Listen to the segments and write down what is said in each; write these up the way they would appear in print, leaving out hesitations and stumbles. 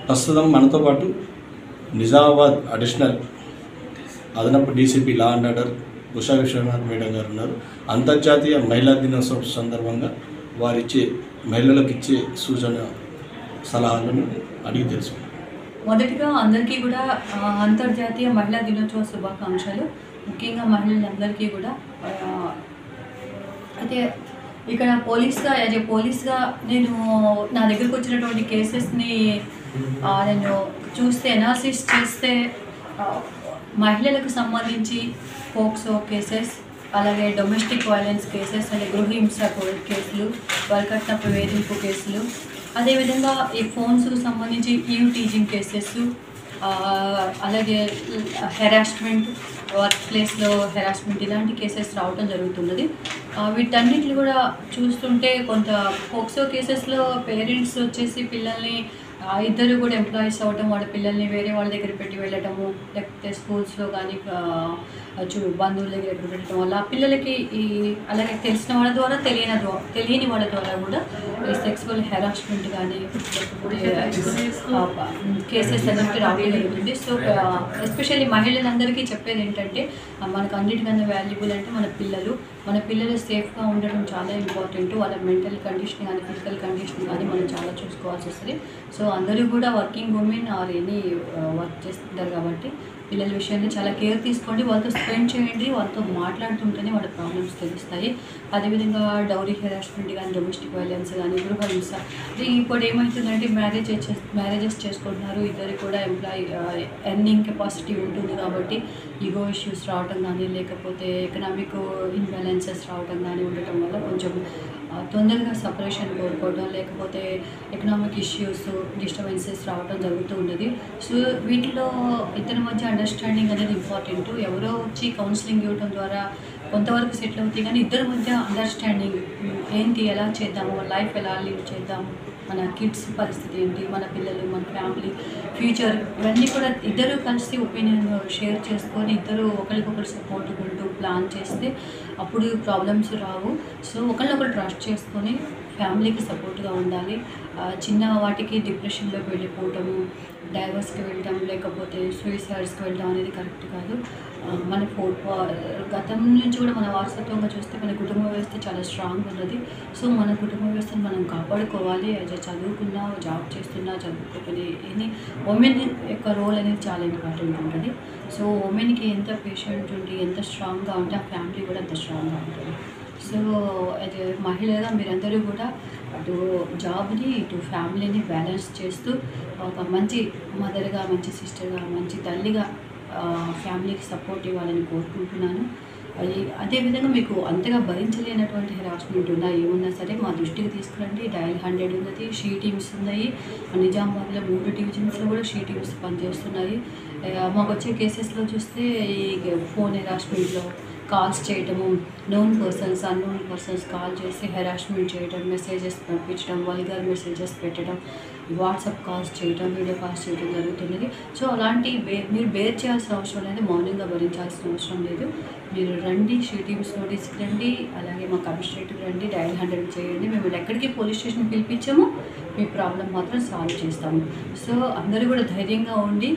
ప్రస్తుతం మనతో పాటు నిజామాబాద్ అడిషనల్ అదనపు DCP law and order Usha Vishwanath madam గారు ఉన్నారు. అంతర్జాతీయ మహిళా దినోత్సవం సందర్భంగా మహిళలకు ఇచ్చే సూచన సలహాలను అడిగి తెలుసుకుంటాం. మొదటిగా అందరికీ కూడా అంతర్జాతీయ మహిళా దినోత్సవ శుభాకాంక్షలు. ముఖ్యంగా మహిళలందరికీ కూడా అయితే ఇక్కడ పోలీస్గా నేను నా దగ్గరకు వచ్చినటువంటి కేసెస్ని నేను చూస్తే అనాలిసిస్ చేస్తే మహిళలకు సంబంధించి పోక్సో కేసెస్, అలాగే డొమెస్టిక్ వైలెన్స్ కేసెస్, అంటే గృహహింస కేసులు, వరకట్నపు వేధింపు కేసులు, అదేవిధంగా ఈ ఫోన్స్కు సంబంధించి ఈవ్ టీజింగ్ కేసెస్, అలాగే హెరాస్మెంట్, వర్క్ ప్లేస్లో హెరాస్మెంట్, ఇలాంటి కేసెస్ రావడం జరుగుతున్నది. వీటన్నిటిని కూడా చూస్తుంటే కొంత పోక్సో కేసెస్లో పేరెంట్స్ వచ్చేసి పిల్లల్ని ఇద్దరు కూడా ఎంప్లాయీస్ అవ్వటం, వాళ్ళ పిల్లల్ని వేరే వాళ్ళ దగ్గర పెట్టి వెళ్ళటము, లేకపోతే స్కూల్స్లో కానీ బంధువుల దగ్గర పెట్టడం వల్ల పిల్లలకి అలాగే తెలిసిన వాళ్ళ ద్వారా తెలియని వాళ్ళ ద్వారా కూడా ఈ సెక్సువల్ హెరాస్మెంట్ కానీ కేసెస్ అనేది రావడం జరుగుతుంది. సో ఎస్పెషల్లీ మహిళలందరికీ చెప్పేది ఏంటంటే మనకు అన్నిటికన్నా వాల్యుబుల్ అంటే మన పిల్లలు సేఫ్గా ఉండడం చాలా ఇంపార్టెంట్. వాళ్ళ మెంటల్ కండిషన్ కానీ ఫిజికల్ కండిషన్ కానీ మనం చాలా చూసుకోవాల్సి వస్తుంది. సో అందరూ కూడా working women or any work చేస్తుంటారు కాబట్టి పిల్లల విషయాన్ని చాలా కేర్ తీసుకోండి, వాళ్ళతో స్పెండ్ చేయండి, వాళ్ళతో మాట్లాడుతుంటేనే వాళ్ళ ప్రాబ్లమ్స్ తెలుస్తాయి. అదేవిధంగా డౌరీ హెరాస్మెంట్ కానీ, డొమెస్టిక్ వైలెన్స్ కానీ, గృహహింస, ఇప్పుడు ఏమవుతుందంటే మ్యారేజెస్ చేసుకుంటున్నారు, ఇద్దరు కూడా ఎర్నింగ్ కెపాసిటీ ఉంటుంది కాబట్టి ఈగో ఇష్యూస్ రావడం కానీ, లేకపోతే ఎకనామిక్ ఇన్బ్యాలెన్సెస్ రావడం కానీ ఉండటం వల్ల కొంచెం తొందరగా సపరేషన్ కోరుకోవడం, లేకపోతే ఎకనామిక్ ఇష్యూస్ డిస్టర్బెన్సెస్ రావడం జరుగుతూ ఉన్నది. సో వీటిలో ఇద్దరి మధ్య అండర్స్టాండింగ్ అనేది ఇంపార్టెంట్. ఎవరో వచ్చి కౌన్సిలింగ్ ఇవ్వడం ద్వారా కొంతవరకు సెటిల్ అవుతాయి, కానీ ఇద్దరి మధ్య అండర్స్టాండింగ్ ఏంటి, ఎలా చేద్దాము, లైఫ్ ఎలా లీడ్ చేద్దాము, మన కిడ్స్ పరిస్థితి ఏంటి, మన పిల్లలు, మన ఫ్యామిలీ ఫ్యూచర్, ఇవన్నీ కూడా ఇద్దరు కలిసి ఒపీనియన్ షేర్ చేసుకొని ఇద్దరు ఒకరికొకరు సపోర్ట్ ఉంటూ ప్లాన్ చేస్తే అప్పుడు ప్రాబ్లమ్స్ రావు. సో ఒకరినొకరు ట్రస్ట్ చేసుకొని ఫ్యామిలీకి సపోర్ట్గా ఉండాలి. చిన్న వాటికి డిప్రెషన్లోకి వెళ్ళిపోవటము, డైవర్స్కి వెళ్ళటం, లేకపోతే సూసైడ్స్కి వెళ్ళడం అనేది కరెక్ట్ కాదు. మన గతం నుంచి కూడా మన వారసత్వంగా చూస్తే మన కుటుంబ వ్యవస్థ చాలా స్ట్రాంగ్ ఉన్నది. సో మన కుటుంబ వ్యవస్థను మనం కాపాడుకోవాలి. చదువుకున్నా, జాబ్ చేస్తున్నా, చదువుకోవాలి, ఉమెన్ యొక్క రోల్ అనేది చాలా ఇంపార్టెంట్ ఉంటుంది. సో ఉమెన్కి ఎంత పేషెంట్ ఉండి ఎంత స్ట్రాంగ్గా ఉంటే ఆ ఫ్యామిలీ కూడా అంత స్ట్రాంగ్గా ఉంటుంది. సో అది మహిళగా మీరందరూ కూడా అటు జాబ్ని ఇటు ఫ్యామిలీని బ్యాలెన్స్ చేస్తూ ఒక మంచి మదర్గా, మంచి సిస్టర్గా, మంచి తల్లిగా ఫ్యామిలీకి సపోర్ట్ ఇవ్వాలని కోరుకుంటున్నాను. అదేవిధంగా మీకు అంతగా భరించలేనటువంటి హెరాస్మెంట్ ఏమున్నా సరే మా దృష్టికి తీసుకురండి. డయల్ 100 ఉన్నది, షీ టీమ్స్ ఉన్నాయి. నిజామాబాద్లో 3 డివిజన్స్లో కూడా షీ టీమ్స్ పనిచేస్తున్నాయి. మాకు వచ్చే కేసెస్లో చూస్తే ఈ ఫోన్ హెరాస్మెంట్లో కాల్స్ చేయటము, known persons, unknown persons call చేసి హెరాస్మెంట్ చేయడం, మెసేజెస్ పంపించడం, వల్గర్ మెసేజెస్ పెట్టడం, వాట్సాప్ కాల్స్ చేయడం, వీడియో కాల్స్ చేయడం జరుగుతున్నది. సో అలాంటి మీరు బేర్ చేయాల్సిన అవసరం లేదు, మౌనంగా భరించాల్సిన అవసరం లేదు. మీరు రండి, షీ టీమ్స్ నోటీస్కి రండి, అలాగే మా కమిషనరేట్కి రండి, డయల్ 100 చేయండి. మేము ఎక్కడికి పోలీస్ స్టేషన్ పిలిపించాము, మీ ప్రాబ్లం మాత్రం సాల్వ్ చేస్తాము. సో అందరూ కూడా ధైర్యంగా ఉండి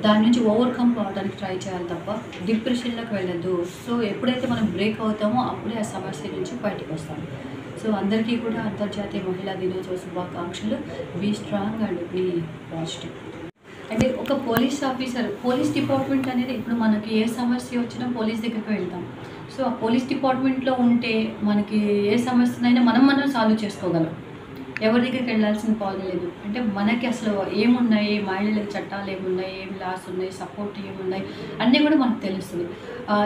దాని నుంచి ఓవర్కమ్ కావడానికి ట్రై చేయాలి తప్ప డిప్రెషన్లోకి వెళ్ళద్దు. సో ఎప్పుడైతే మనం బ్రేక్ అవుతామో అప్పుడే ఆ సమస్య నుంచి బయటకు వస్తాము. సో అందరికీ కూడా అంతర్జాతీయ మహిళా దినోత్సవ శుభాకాంక్షలు. Be strong and be positive. అంటే ఒక పోలీస్ డిపార్ట్మెంట్ అనేది ఇప్పుడు మనకి ఏ సమస్య వచ్చినా పోలీస్ దగ్గరికి వెళ్తాం. సో ఆ పోలీస్ డిపార్ట్మెంట్లో ఉంటే మనకి ఏ సమస్యనైనా మనం సాల్వ్ చేసుకోగలం. ఎవరి దగ్గరికి వెళ్ళాల్సిన పని లేదు. అంటే మనకి అసలు ఏమున్నాయి, మహిళలకు చట్టాలు ఏమున్నాయి, ఏం లాస్ ఉన్నాయి, సపోర్ట్ ఏమున్నాయి అన్నీ కూడా మనకు తెలుస్తుంది.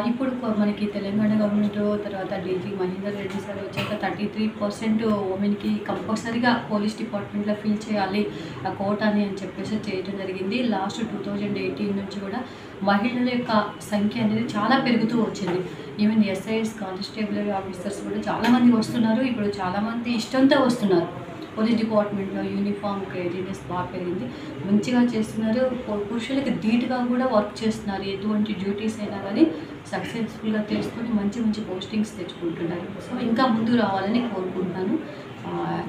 ఇప్పుడు మనకి తెలంగాణ గవర్నమెంట్ తర్వాత డీజీ మహేందర్ రెడ్డి సార్ వచ్చాక 33% ఉమెన్కి కంపల్సరీగా పోలీస్ డిపార్ట్మెంట్లో ఫిల్ చేయాలి ఆ కోటాని అని చెప్పేసి చేయడం జరిగింది. లాస్ట్ 2018 నుంచి కూడా మహిళల యొక్క సంఖ్య అనేది చాలా పెరుగుతూ వచ్చింది. ఈవెన్ ఎస్ఐఎస్, కానిస్టేబుల్ ఆఫీసర్స్ కూడా చాలామంది వస్తున్నారు. ఇప్పుడు చాలామంది ఇష్టంతో వస్తున్నారు. పోలీస్ డిపార్ట్మెంట్లో యూనిఫామ్ క్రేజీనెస్ బాగా పెరిగింది, మంచిగా చేస్తున్నారు. పురుషులకి ధీటుగా కూడా వర్క్ చేస్తున్నారు. ఎటువంటి డ్యూటీస్ అయినా కానీ సక్సెస్ఫుల్గా చేసుకొని మంచి పోస్టింగ్స్ తెచ్చుకుంటున్నారు. సో ఇంకా ముందు రావాలని కోరుకుంటున్నాను.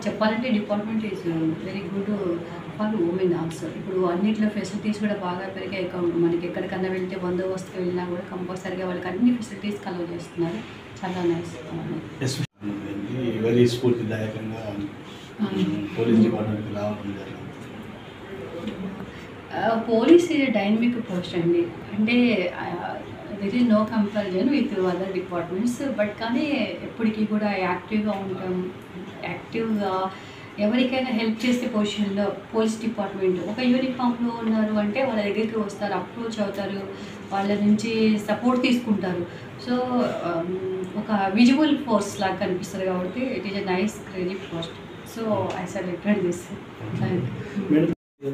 చెప్పాలంటే department is very good for women also. ఇప్పుడు అన్నింటిలో ఫెసిలిటీస్ కూడా బాగా పెరిగాయి. మనకి ఎక్కడికన్నా వెళ్తే బందోబస్తుకి వెళ్ళినా కూడా కంపల్సరీగా వాళ్ళకి అన్ని ఫెసిలిటీస్ కలవ చేస్తున్నారు. చాలా నైస్. వెరీ స్ఫూర్తిదాయకంగా పోలీస్ డిపార్ట్మెంట్కి రావడం జరిగింది. పోలీస్ డైనమిక్ పోస్ట్ అండి. అంటే there is no comparison with other departments. But కానీ ఎప్పటికీ కూడా యాక్టివ్గా ఉంటాం. యాక్టివ్గా ఎవరికైనా హెల్ప్ చేసే పొజిషన్లో పోలీస్ డిపార్ట్మెంట్. ఒక యూనిఫామ్లో ఉన్నారు అంటే వాళ్ళ దగ్గరికి వస్తారు, అప్రోచ్ అవుతారు, వాళ్ళ నుంచి సపోర్ట్ తీసుకుంటారు. సో ఒక విజువల్ ఫోర్స్ లాగా కనిపిస్తారు కాబట్టి it is a nice crazy post. So I selected this.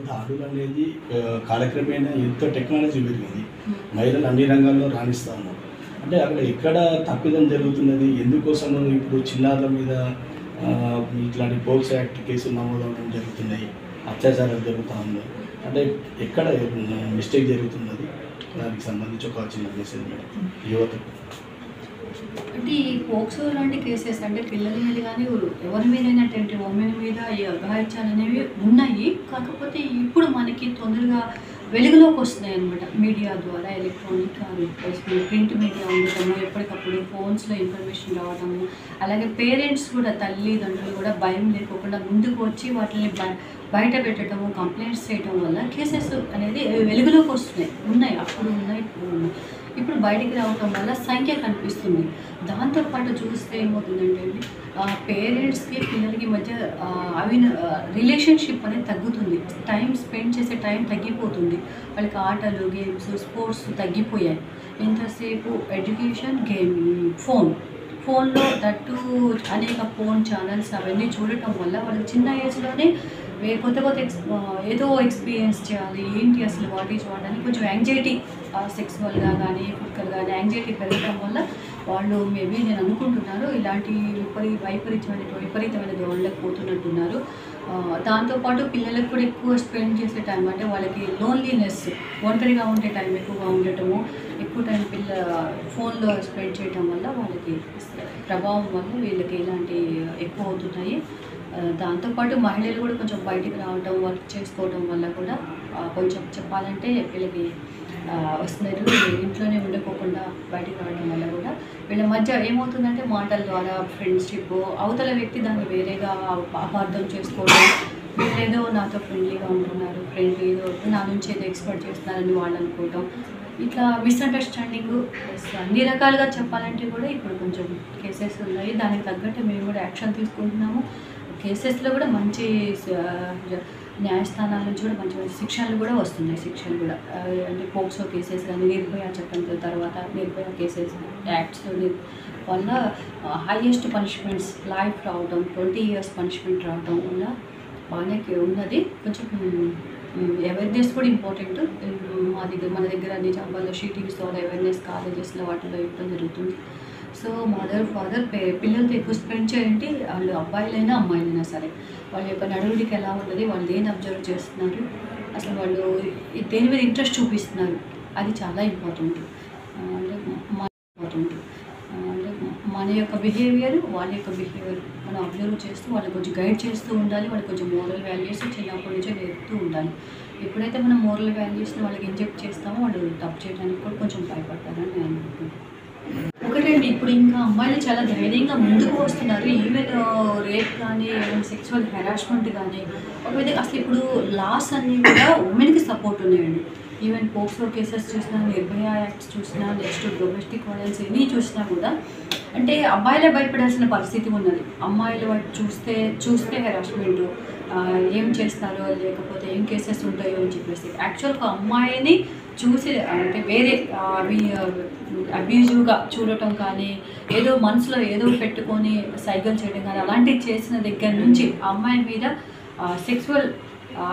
దాడులు అనేది కాలక్రమేణా ఎంతో టెక్నాలజీ పెరిగింది. మహిళలు అన్ని రంగాల్లో రాణిస్తూ ఉన్నారు. అంటే అక్కడ ఎక్కడ తప్పిదం జరుగుతున్నది, ఎందుకోసము ఇప్పుడు చిన్నారుల మీద ఇట్లాంటి పోక్సో యాక్ట్ కేసులు నమోదవడం జరుగుతున్నాయి, అత్యాచారాలు జరుగుతూ ఉన్నాయి. అంటే ఎక్కడ మిస్టేక్ జరుగుతున్నది, దానికి సంబంధించి ఒక చిన్న మెసేజ్ మేడం యువతకు. అంటే ఈ పోక్సో లాంటి కేసెస్ అంటే పిల్లల మీద కానీ ఎవరి మీదైనా ఉమెన్ మీద ఈ అఘాయిత్యాలు అనేవి ఉన్నాయి. కాకపోతే ఇప్పుడు మనకి తొందరగా వెలుగులోకి వస్తున్నాయి అన్నమాట. మీడియా ద్వారా, ఎలక్ట్రానిక్ ప్రింట్ మీడియా ఉండటము, ఎప్పటికప్పుడు ఫోన్స్లో ఇన్ఫర్మేషన్ రావడము, అలాగే పేరెంట్స్ కూడా, తల్లిదండ్రులు కూడా భయం లేకోకుండా ముందుకు వచ్చి వాటిని బయట పెట్టడము, కంప్లైంట్స్ చేయడం వల్ల కేసెస్ అనేది వెలుగులోకి వస్తున్నాయి. ఉన్నాయి, అప్పుడు ఉన్నాయి, ఇప్పుడు ఉన్నాయి. ఇప్పుడు బయటికి రావటం వల్ల సంఖ్య కనిపిస్తుంది. దాంతోపాటు చూస్తే ఏమవుతుందంటే అండి, పేరెంట్స్కి పిల్లలకి మధ్య రిలేషన్షిప్ అనేది తగ్గుతుంది. టైం స్పెండ్ చేసే టైం తగ్గిపోతుంది. వాళ్ళకి ఆటలు, గేమ్స్, స్పోర్ట్స్ తగ్గిపోయాయి. ఎంతసేపు ఎడ్యుకేషన్, గేమింగ్, ఫోన్లో దట్టు అనేక ఫోన్ ఛానల్స్ అవన్నీ చూడటం వల్ల వాళ్ళకి చిన్న ఏజ్లోనే కొత్త ఏదో ఎక్స్పీరియన్స్ చేయాలి, ఏంటి అసలు వాట్ ఈజ్ వాట్ అని కొంచెం యాంగ్జైటీ, సెక్సువల్గా కానీ ఫిజికల్ కానీ యాంగ్జైటీ పెరగడం వల్ల వాళ్ళు మేబీ నేను అనుకుంటున్నారు ఇలాంటి విపరీతమైన ధోరణిలోకి పోతున్నట్టున్నారు. దాంతోపాటు పిల్లలకు కూడా ఎక్కువ స్పెండ్ చేసే టైం, అంటే వాళ్ళకి లోన్లీనెస్, ఒంటరిగా ఉండే టైం ఎక్కువగా ఉండటము, ఎక్కువ టైం ఫోన్లో స్పెండ్ చేయడం వల్ల వాళ్ళకి ప్రభావం వల్ల వీళ్ళకి ఇలాంటి ఎక్కువ అవుతున్నాయి. దాంతోపాటు మహిళలు కూడా కొంచెం బయటికి రావడం, వర్క్ చేసుకోవడం వల్ల కూడా కొంచెం చెప్పాలంటే వీళ్ళకి వస్తున్నారు. ఇంట్లోనే ఉండిపోకుండా బయటికి రావడం వల్ల కూడా వీళ్ళ మధ్య ఏమవుతుందంటే మాటల ద్వారా ఫ్రెండ్షిప్, అవతల వ్యక్తి దాన్ని వేరేగా అపార్థం చేసుకోవడం, వీళ్ళేదో నాతో ఫ్రెండ్లీగా ఉంటున్నారు, ఫ్రెండ్ ఏదో నా నుంచి ఏదో ఎక్స్పెక్ట్ చేస్తున్నారని వాళ్ళు అనుకోవటం, ఇట్లా మిస్అండర్స్టాండింగ్ అన్ని రకాలుగా చెప్పాలంటే కూడా ఇప్పుడు కొంచెం కేసెస్ ఉన్నాయి. దానికి తగ్గట్టు మేము కూడా యాక్షన్ తీసుకుంటున్నాము. కేసెస్లో కూడా మంచి న్యాయస్థానాల నుంచి కూడా మంచి మంచి శిక్షలు కూడా వస్తున్నాయి. శిక్షలు కూడా అంటే పోక్సో కేసెస్ కానీ, నిర్భయ చట్టం తర్వాత నిర్భయ కేసెస్ యాక్ట్స్ వల్ల హైయెస్ట్ పనిష్మెంట్స్ లైఫ్ రావడం, 20 years పనిష్మెంట్ రావడం వల్ల బాగానే ఉన్నది. కొంచెం అవేర్నెస్ కూడా ఇంపార్టెంట్. మన దగ్గర నిజామాబాద్లో షీటింగ్స్ ద్వారా అవేర్నెస్ కాలేజెస్లో వాటిలో ఇవ్వడం జరుగుతుంది. సో ఫాదర్ పిల్లలతో ఎక్కువ స్పెండ్ చేయండి. వాళ్ళు అబ్బాయిలైనా అమ్మాయిలైనా సరే వాళ్ళ యొక్క నడవడికి ఎలా ఉంటుంది, వాళ్ళు దేని అబ్జర్వ్ చేస్తున్నారు, అసలు వాళ్ళు దేని మీద ఇంట్రెస్ట్ చూపిస్తున్నారు, అది చాలా ఇంపార్టెంట్. అంటే మన యొక్క బిహేవియర్, వాళ్ళ యొక్క బిహేవియర్ మనం అబ్జర్వ్ చేస్తూ వాళ్ళకి కొంచెం గైడ్ చేస్తూ ఉండాలి. వాళ్ళకి కొంచెం మోరల్ వాల్యూస్ చిన్నప్పటి నుంచే నేర్పుతూ ఉండాలి. ఎప్పుడైతే మనం మోరల్ వాల్యూస్ని వాళ్ళకి ఇంజెక్ట్ చేస్తామో వాళ్ళు తప్పు చేయడానికి కూడా కొంచెం భయపడతారని నేను అనుకుంటున్నాను. ఒకటండి, ఇప్పుడు ఇంకా అమ్మాయిలు చాలా ధైర్యంగా ముందుకు వస్తున్నారు. ఈవెన్ రేప్ కానీ, సెక్సువల్ హెరాస్మెంట్ కానీ, ఒకవేళ అసలు ఇప్పుడు లాస్ అన్నీ కూడా ఉమెన్కి సపోర్ట్ ఉన్నాయండి. ఈవెన్ పోక్సో కేసెస్ చూసినా, నిర్భయ యాక్ట్స్ చూసినా, నెక్స్ట్ డొమెస్టిక్ వైలెన్స్ ఎన్ని చూసినా కూడా అంటే అబ్బాయిలే భయపడాల్సిన పరిస్థితి ఉన్నది. అమ్మాయిలు వాటి చూస్తే హెరాస్మెంట్ ఏం చేస్తారో, లేకపోతే ఏం కేసెస్ ఉంటాయో అని చెప్పేసి యాక్చువల్గా అమ్మాయిని చూసి అంటే వేరే అబ్యూజివ్గా చూడటం కానీ, ఏదో మనసులో ఏదో పెట్టుకొని సైకిల్ చేయడం కానీ అలాంటివి చేసిన దగ్గర నుంచి అమ్మాయి మీద సెక్సువల్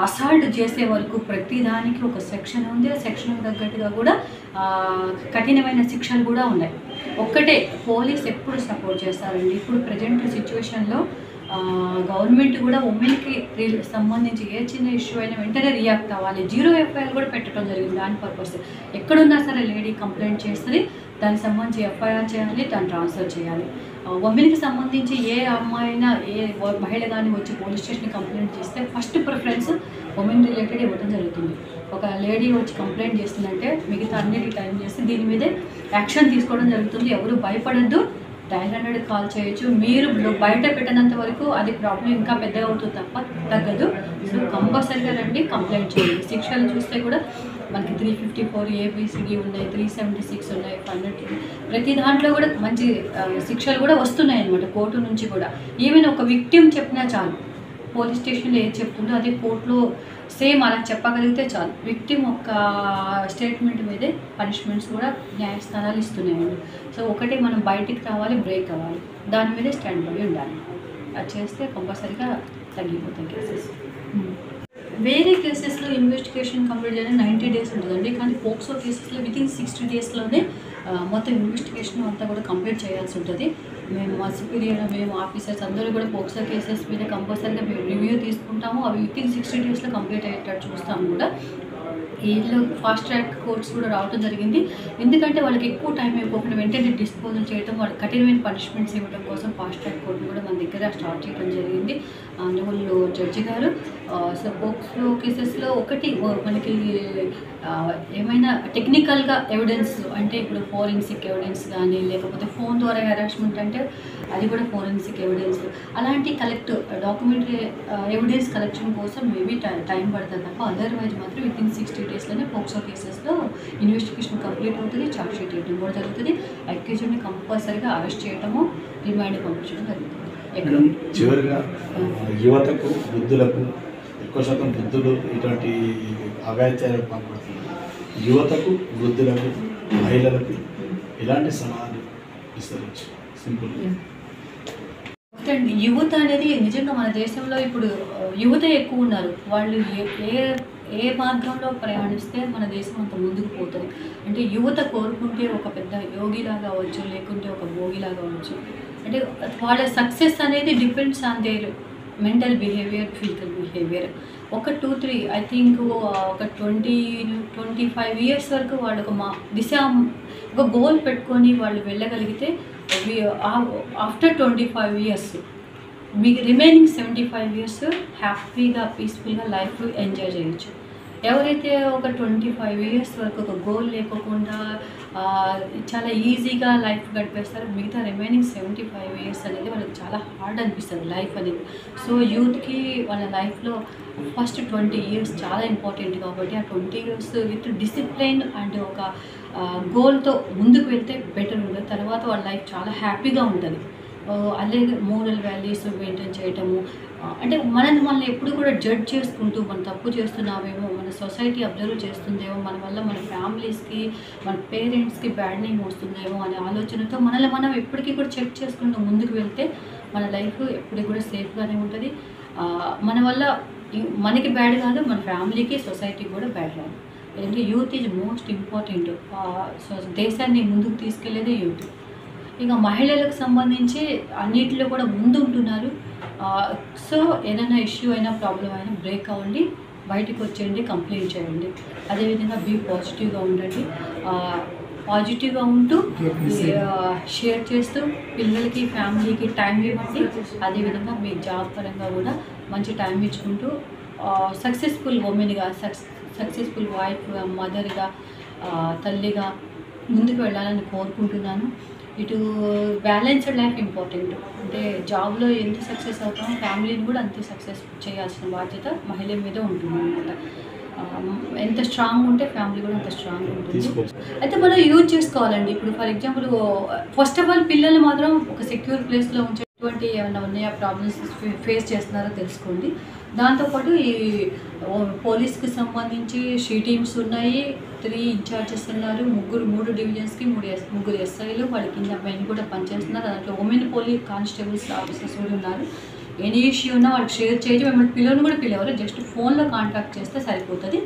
అసాల్ట్ చేసే వరకు ప్రతిదానికి ఒక సెక్షన్ ఉంది. ఆ సెక్షన్కి తగ్గట్టుగా కూడా కఠినమైన శిక్షలు కూడా ఉన్నాయి. ఒక్కటే పోలీస్ ఎప్పుడు సపోర్ట్ చేస్తారండి. ఇప్పుడు ప్రజెంట్ సిచ్యువేషన్లో గవర్నమెంట్ కూడా ఉమెన్కి సంబంధించి ఏ చిన్న ఇష్యూ అయినా వెంటనే రియాక్ట్ అవ్వాలి. 0 FIR కూడా పెట్టడం జరిగింది. దాని పర్పస్ ఎక్కడున్నా సరే లేడీ కంప్లైంట్ చేస్తుంది, దానికి సంబంధించి FIR చేయాలి, దాన్ని ట్రాన్స్ఫర్ చేయాలి. ఉమెన్కి సంబంధించి ఏ అమ్మాయి అయినా ఏ మహిళ కానీ వచ్చి పోలీస్ స్టేషన్ కంప్లైంట్ చేస్తే ఫస్ట్ ప్రిఫరెన్స్ ఉమెన్ రిలేటెడ్ ఇవ్వడం జరుగుతుంది. ఒక లేడీ వచ్చి కంప్లైంట్ చేస్తుందంటే మిగతా అన్నిటికీ టైం చేసి దీని మీదే యాక్షన్ తీసుకోవడం జరుగుతుంది. ఎవరు భయపడద్దు, 900 కాల్ చేయొచ్చు. మీరు బయట పెట్టినంత వరకు అది ప్రాబ్లం ఇంకా పెద్దగా అవుతుంది తప్ప తగ్గదు. సో కంపల్సరీగా రండి, కంప్లైంట్ చేయండి. శిక్షలు చూస్తే కూడా మనకి 354 ఏబిసిడి ఉన్నాయి, 376 ఉన్నాయి, 500 ప్రతి దాంట్లో కూడా మంచి శిక్షలు కూడా వస్తున్నాయి అన్నమాట కోర్టు నుంచి కూడా. ఈవెన్ ఒక విక్టిమ్ చెప్పినా చాలు, పోలీస్ స్టేషన్లో ఏది చెప్తుందో అదే కోర్టులో సేమ్ అలా చెప్పగలిగితే చాలు. విక్టిమ్ ఒక స్టేట్మెంట్ మీదే పనిష్మెంట్స్ కూడా న్యాయస్థానాలు ఇస్తున్నాయండి. సో ఒకటి మనం బయటికి రావాలి, బ్రేక్ అవ్వాలి, దాని మీదే స్టాండ్ బై ఉండాలి. అది చేస్తే కంపల్సరీగా తగ్గిపోతాయి కేసెస్. వేరే కేసెస్లో ఇన్వెస్టిగేషన్ కంప్లీట్ చేయడానికి 90 days ఉంటుందండి. కానీ పోక్సో కేసెస్లో వితిన్ 60 daysలోనే మొత్తం ఇన్వెస్టిగేషన్ అంతా కూడా కంప్లీట్ చేయాల్సి ఉంటుంది. మేము మా సుపీరియర్, మేము ఆఫీసర్స్ అందరూ కూడా పోక్సో కేసెస్ మీద కంపల్సరీగా మేము రివ్యూ తీసుకుంటాము. అవి వితిన్ 60 daysలో కంప్లీట్ అయ్యేటట్టు చూస్తాము కూడా. వీళ్ళు ఫాస్ట్ ట్రాక్ కోర్ట్స్ కూడా రావడం జరిగింది. ఎందుకంటే వాళ్ళకి ఎక్కువ టైం అయిపోకుండా వెంటనే డిస్పోజల్ చేయడం, వాళ్ళకి కఠినమైన పనిష్మెంట్స్ ఇవ్వడం కోసం ఫాస్ట్ ట్రాక్ కోర్టు కూడా మన దగ్గర స్టార్ట్ చేయడం జరిగింది. అందువల్ల జడ్జి గారు సో పోక్సో కేసెస్లో ఒకటి మనకి ఏమైనా టెక్నికల్గా ఎవిడెన్స్ అంటే ఇప్పుడు ఫోరెన్సిక్ ఎవిడెన్స్ కానీ లేకపోతే ఫోన్ ద్వారా హెరాస్మెంట్ అంటే అది కూడా ఫోరెన్సిక్ ఎవిడెన్స్, అలాంటి డాక్యుమెంటరీ ఎవిడెన్స్ కలెక్షన్ కోసం మేబీ టైం పడుతుంది తప్ప అదర్వైజ్ మాత్రం వితిన్ 60 daysలోనే పోక్సో కేసెస్లో ఇన్వెస్టిగేషన్ కంప్లీట్ అవుతుంది, ఛార్జ్ షీట్ వేయడం కూడా జరుగుతుంది. అక్యూజ్డ్ని కంపల్సరీగా అరెస్ట్ చేయడము, రిమాండ్ పంపించడం జరుగుతుంది. చివరిగా యువతకు, వృద్ధులకు, ఎక్కువ శాతం వృద్ధులు ఇటువంటి అగాత్యాలకు పాల్పడుతున్నారు. యువతకు, వృద్ధులకు, మహిళలకు ఎలాంటి సలహాలు విస్తరించు? సింపుల్. యువత అనేది నిజంగా మన దేశంలో ఇప్పుడు యువత ఎక్కువ ఉన్నారు. వాళ్ళు ఏ మార్గంలో ప్రయాణిస్తే మన దేశం అంత ముందుకు పోతుంది. అంటే యువత కోరుకుంటే ఒక పెద్ద యోగిలాగా అవ్వచ్చు, లేకుంటే ఒక భోగిలాగా అవ్వచ్చు. అంటే వాళ్ళ సక్సెస్ అనేది depends on their mental behaviour, physical behaviour. ఒక 2-3 ఐ థింక్ ఒక 20-25 years వరకు వాళ్ళు ఒక గోల్ పెట్టుకొని వాళ్ళు వెళ్ళగలిగితే ఆఫ్టర్ 25 years మీకు రిమైనింగ్ 75 years హ్యాపీగా పీస్ఫుల్గా లైఫ్ ఎంజాయ్ చేయొచ్చు. ఎవరైతే ఒక 25 years వరకు ఒక గోల్ లేకోకుండా చాలా ఈజీగా లైఫ్ గడిపేస్తారు, మిగతా రిమైనింగ్ 75 years అనేది వాళ్ళకి చాలా హార్డ్ అనిపిస్తుంది లైఫ్ అనేది. సో యూత్కి వాళ్ళ లైఫ్లో ఫస్ట్ 20 years చాలా ఇంపార్టెంట్ కాబట్టి ఆ 20 years విత్ డిసిప్లైన్ అండ్ ఒక గోల్తో ముందుకు వెళ్తే బెటర్ ఉంటుంది. తర్వాత వాళ్ళ లైఫ్ చాలా హ్యాపీగా ఉంటుంది. అలాగే మోరల్ వాల్యూస్ మెయింటైన్ చేయటము, అంటే మనల్ని ఎప్పుడు కూడా జడ్జ్ చేసుకుంటూ మనం తప్పు చేస్తున్నామేమో, మన సొసైటీ అబ్జర్వ్ చేస్తుందేమో, మన వల్ల మన ఫ్యామిలీస్కి, మన పేరెంట్స్కి బ్యాడ్ నేమ్ వస్తుందేమో అనే ఆలోచనతో మనల్ని మనం ఎప్పటికీ కూడా చెక్ చేసుకుంటూ ముందుకు వెళ్తే మన లైఫ్ ఎప్పటికి కూడా సేఫ్గానే ఉంటుంది. మన వల్ల మనకి బ్యాడ్ కాదు, మన ఫ్యామిలీకి, సొసైటీకి కూడా బ్యాడ్ కాదు. ఎందుకంటే youth is most important. So దేశాన్ని ముందుకు తీసుకెళ్లేదే యూత్. ఇక మహిళలకు సంబంధించి అన్నిటిలో కూడా ముందు ఉంటున్నారు. సో ఏదైనా ఇష్యూ అయినా ప్రాబ్లం అయినా బ్రేక్ అవ్వండి, బయటకు వచ్చేయండి, కంప్లైంట్ చేయండి. అదేవిధంగా బీ పాజిటివ్గా ఉండండి. పాజిటివ్గా ఉంటూ షేర్ చేస్తూ పిల్లలకి, ఫ్యామిలీకి టైం ఇవ్వండి. అదేవిధంగా మీ జాబ్ పరంగా కూడా మంచి టైం ఇచ్చుకుంటూ సక్సెస్ఫుల్ ఉమెన్గా, సక్సెస్ఫుల్ వైఫ్, మదర్గా, తల్లిగా ముందుకు వెళ్ళాలని కోరుకుంటున్నాను. ఇటు బ్యాలెన్స్డ్ లైఫ్ ఇంపార్టెంట్. అంటే జాబ్లో ఎంత సక్సెస్ అవుతామో ఫ్యామిలీని కూడా అంతే సక్సెస్ చేయాల్సిన బాధ్యత మహిళ మీద ఉంటుంది అనమాట. ఎంత స్ట్రాంగ్ ఉంటే ఫ్యామిలీ కూడా అంత స్ట్రాంగ్ ఉంటుంది. అయితే మనం యూజ్ చేసుకోవాలండి. ఇప్పుడు for example first of all పిల్లలు మాత్రం ఒక సెక్యూర్ ప్లేస్లో ఉంచేటువంటి ఏమైనా ఉన్నాయా ప్రాబ్లమ్స్ ఫేస్ చేస్తున్నారో తెలుసుకోండి. దాంతోపాటు ఈ పోలీస్కి సంబంధించి షీ టీమ్స్ ఉన్నాయి, 3 ఇన్ఛార్జెస్ ఉన్నారు, 3 డివిజన్స్కి 3 ఎస్ఐలు, వాళ్ళ కింద మెన్ కూడా పనిచేస్తున్నారు. దాంట్లో ఉమెన్ పోలీస్ కానిస్టేబుల్స్ ఆఫీసర్స్ కూడా ఉన్నారు. ఎనీ ఇష్యూ ఉన్నా వాళ్ళకి షేర్ చేయడం, మిమ్మల్ని పిల్లలు కూడా పిలవరు, జస్ట్ ఫోన్లో కాంటాక్ట్ చేస్తే సరిపోతుంది.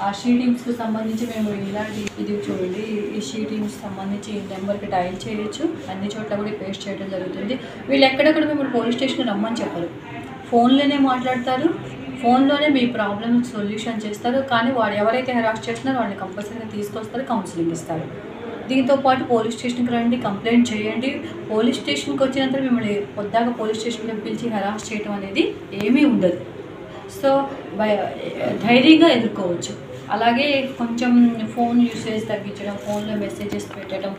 ఆ షీ టీమ్స్కి సంబంధించి మేము ఇలాంటి ఇది చూడండి, ఈ షీ టీమ్స్ సంబంధించి ఈ నెంబర్కి డయల్ చేయొచ్చు. అన్ని చోట్ల కూడా పేస్ట్ చేయడం జరుగుతుంది. వీళ్ళు ఎక్కడెక్కడ మిమ్మల్ని పోలీస్ స్టేషన్ రమ్మని చెప్పరు, ఫోన్లోనే మాట్లాడతారు, ఫోన్లోనే మీ ప్రాబ్లమ్కి సొల్యూషన్ చేస్తారు. కానీ వాడు ఎవరైతే హెరాస్ చేస్తున్నారో వాళ్ళని కంపల్సరీగా తీసుకొస్తారు, కౌన్సిలింగ్ ఇస్తారు. దీంతో పాటు పోలీస్ స్టేషన్కి రండి, కంప్లైంట్ చేయండి. పోలీస్ స్టేషన్కి వచ్చినంత మిమ్మల్ని పొద్దాక పోలీస్ స్టేషన్లో పిలిచి హెరాస్ చేయడం అనేది ఏమీ ఉండదు. సో ధైర్యంగా ఎదుర్కోవచ్చు. అలాగే కొంచెం ఫోన్ యూసేజ్ తగ్గించడం, ఫోన్లో మెసేజెస్ పెట్టడం,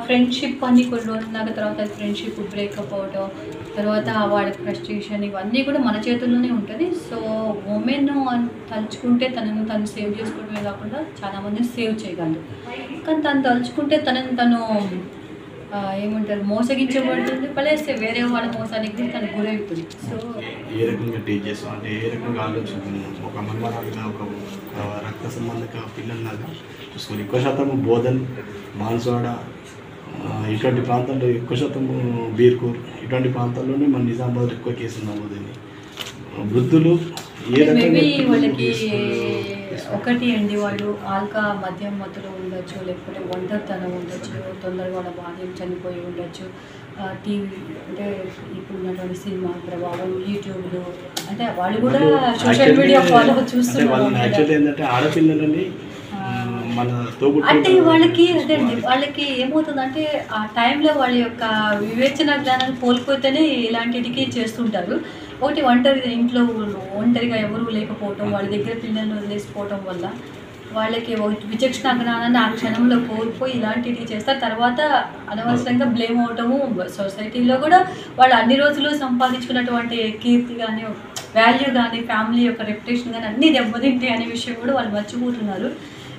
ఫ్రెండ్షిప్ అన్నీ కొన్ని రోజులున్నాక తర్వాత ఫ్రెండ్షిప్ బ్రేకప్ అవడం, తర్వాత వాడి ఫ్రస్ట్రేషన్, ఇవన్నీ కూడా మన చేతుల్లోనే ఉంటుంది. సో ఉమెన్ తలుచుకుంటే తనను తను సేవ్ చేసుకోవడమే కాకుండా చాలామందిని సేవ్ చేయగలరు. కానీ తను తలుచుకుంటే తనను తను ఏమంటారు మోసగించబడుతుంది, ప్లస్ వేరే వాళ్ళ మోసానికి కూడా తనకు గురవుతుంది. సో ఏ రకంగా టీచ్ చేస్తాం అంటే ఏ రకంగా ఆలోచన ఒక మన్మరాలుగా ఒక రక్త సంబంధిక పిల్లల్లాగా చూసుకొని ఎక్కువ శాతం బోధన్, బాన్స్వాడ ఇటువంటి ప్రాంతాల్లో ఎక్కువ శాతం బీర్కూర్ ఇటువంటి ప్రాంతాల్లోనే మన నిజామాబాద్ ఎక్కువ కేసులు నమోదైంది. వృద్ధులు ఏ మేబీ రకంగా వాళ్ళకి ఒకటి అండి, వాళ్ళు ఆల్కా మద్యం మత్తులో ఉండొచ్చు, లేకపోతే ఒంటరితనం ఉండొచ్చు, తొందరగా వాళ్ళ భార్య చనిపోయి ఉండొచ్చు, టీవీ అంటే ఇప్పుడు ఉన్నటువంటి సినిమా ప్రభావం, యూట్యూబ్లో అంటే వాళ్ళు కూడా సోషల్ మీడియా ఫాలో చూస్తున్నారు. యాక్చువల్లీ ఏంటంటే ఆడపిల్లలని మన అంటే వాళ్ళకి అదే అండి, వాళ్ళకి ఏమవుతుందంటే ఆ టైంలో వాళ్ళ యొక్క వివేచన జ్ఞానాన్ని కోల్పోతేనే ఇలాంటికి చేస్తుంటారు. ఒకటి ఇంట్లో ఒంటరిగా ఎవరు లేకపోవటం, వాళ్ళ దగ్గర పిల్లల్ని వదిలేసిపోవటం వల్ల వాళ్ళకి విచక్షణ జ్ఞానాన్ని ఆ క్షణంలో కోల్పోయి ఇలాంటివి చేస్తారు. తర్వాత అనవసరంగా బ్లేమ్ అవటము, సొసైటీలో కూడా వాళ్ళు అన్ని రోజులు సంపాదించుకున్నటువంటి కీర్తి కానీ వాల్యూ కానీ ఫ్యామిలీ యొక్క రెప్యుటేషన్ కానీ అన్నీ దెబ్బతింటాయి అనే విషయం కూడా వాళ్ళు మర్చిపోతున్నారు.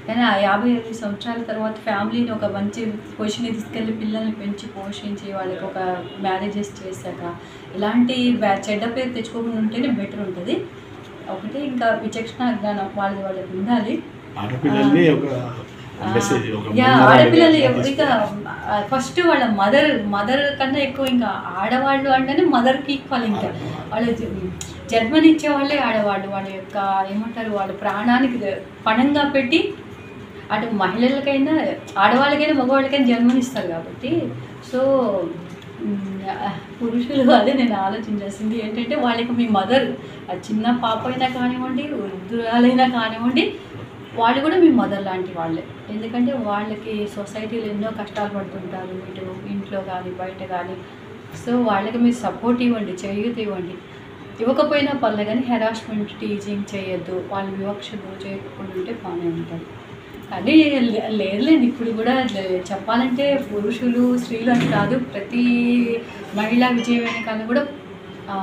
కానీ ఆ 55 సంవత్సరాల తర్వాత ఫ్యామిలీని ఒక మంచి పొజిషన్కి తీసుకెళ్ళి పిల్లల్ని పెంచి పోషించి వాళ్ళకి ఒక మ్యారేజెస్ చేశాక ఇలాంటి చెడ్డ పేరు తెచ్చుకోకుండా ఉంటేనే బెటర్ ఉంటుంది. ఒకటి ఇంకా విచక్షణ జ్ఞానం వాళ్ళకి ఉండాలి. ఆడపిల్లలు ఎవరిగా ఫస్ట్ వాళ్ళ మదర్ కన్నా ఎక్కువ ఇంకా ఆడవాళ్ళు అంటేనే మదర్కి ఈక్వల్. ఇంకా వాళ్ళ జన్మనిచ్చే వాళ్ళే ఆడవాళ్ళు. వాళ్ళ యొక్క ఏమంటారు వాళ్ళ ప్రాణానికి పణంగా పెట్టి అటు మహిళలకైనా ఆడవాళ్ళకైనా మగవాళ్ళకైనా జన్మనిస్తారు కాబట్టి. సో పురుషులు అదే నేను ఆలోచించాల్సింది ఏంటంటే వాళ్ళకి మీ మదర్ చిన్న పాప అయినా కానివ్వండి, వృద్ధురాలైనా కానివ్వండి, వాళ్ళు కూడా మీ మదర్ లాంటి వాళ్ళే. ఎందుకంటే వాళ్ళకి సొసైటీలో ఎన్నో కష్టాలు పడుతుంటారు, ఇటు ఇంట్లో కానీ బయట కానీ. సో వాళ్ళకి మీరు సపోర్ట్ ఇవ్వండి, చేయూత ఇవ్వండి. ఇవ్వకపోయినా పర్లే కానీ హెరాస్మెంట్ టీచింగ్ చేయొద్దు, వాళ్ళు వివక్షలు చేయకుండా ఉంటే బాగానే ఉంటుంది. కానీ లేదులేండి, ఇప్పుడు కూడా చెప్పాలంటే పురుషులు స్త్రీలు అని కాదు, ప్రతి మహిళా విజయ వెనకాల కూడా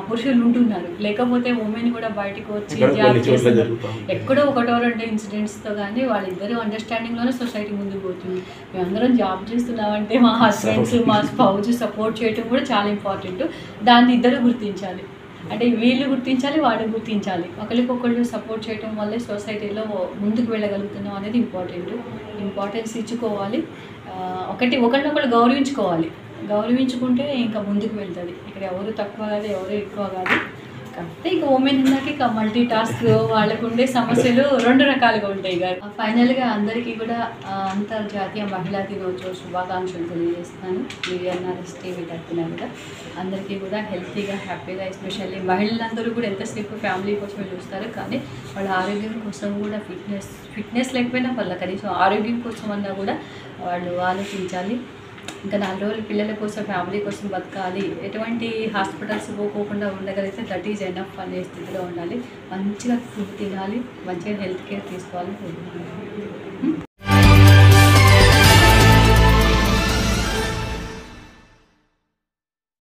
పురుషులు ఉంటున్నారు. లేకపోతే ఉమెన్ కూడా బయటకు వచ్చి జాబ్ చేస్తున్నారు. ఎక్కడో ఒకటో రెండు ఇన్సిడెంట్స్తో కానీ వాళ్ళిద్దరూ అండర్స్టాండింగ్లోనే సొసైటీ ముందుకు పోతుంది. మేమందరం జాబ్ చేస్తున్నామంటే మా హస్బెండ్స్ మా స్పౌజ్ సపోర్ట్ చేయడం కూడా చాలా ఇంపార్టెంట్. దాన్ని ఇద్దరు గుర్తించాలి. అంటే వీళ్ళు గుర్తించాలి, వాళ్ళు గుర్తించాలి. ఒకరికొకళ్ళు సపోర్ట్ చేయడం వల్లే సొసైటీలో ముందుకు వెళ్ళగలుగుతున్నాం అనేది ఇంపార్టెన్స్ ఇచ్చుకోవాలి. ఒకరినొకళ్ళు గౌరవించుకుంటే ఇంకా ముందుకు వెళ్తుంది. ఇక్కడ ఎవరు తక్కువ కాదు, ఎవరు ఎక్కువ కాదు. కాకపోతే ఇక ఉమెన్ ఉన్నాక ఇక మల్టీ టాస్క్ వాళ్ళకు ఉండే సమస్యలు రెండు రకాలుగా ఉంటాయి. ఫైనల్గా అందరికీ కూడా అంతర్జాతీయ మహిళా దినోత్సవ శుభాకాంక్షలు తెలియజేస్తున్నాను. VNRS టీవీ తరఫున కూడా అందరికీ కూడా హెల్తీగా హ్యాపీగా, ఎస్పెషల్లీ మహిళలందరూ కూడా ఎంతసేపు ఫ్యామిలీ కోసమే చూస్తారు, కానీ వాళ్ళ ఆరోగ్యం కోసం కూడా ఫిట్నెస్ లేకపోయినా వాళ్ళ కనీసం ఆరోగ్యం కోసం అన్నా కూడా వాళ్ళు ఆలోచించాలి. ఇంకా 4 రోజులు పిల్లల కోసం ఫ్యామిలీ కోసం బతకాలి, ఎటువంటి హాస్పిటల్స్ పోకోకుండా ఉండగలిగితే దట్ ఈజ్ ఎనఫ్ అనే స్థితిలో ఉండాలి. మంచిగా ఫుడ్ తినాలి, మంచిగా హెల్త్ కేర్ తీసుకోవాలి.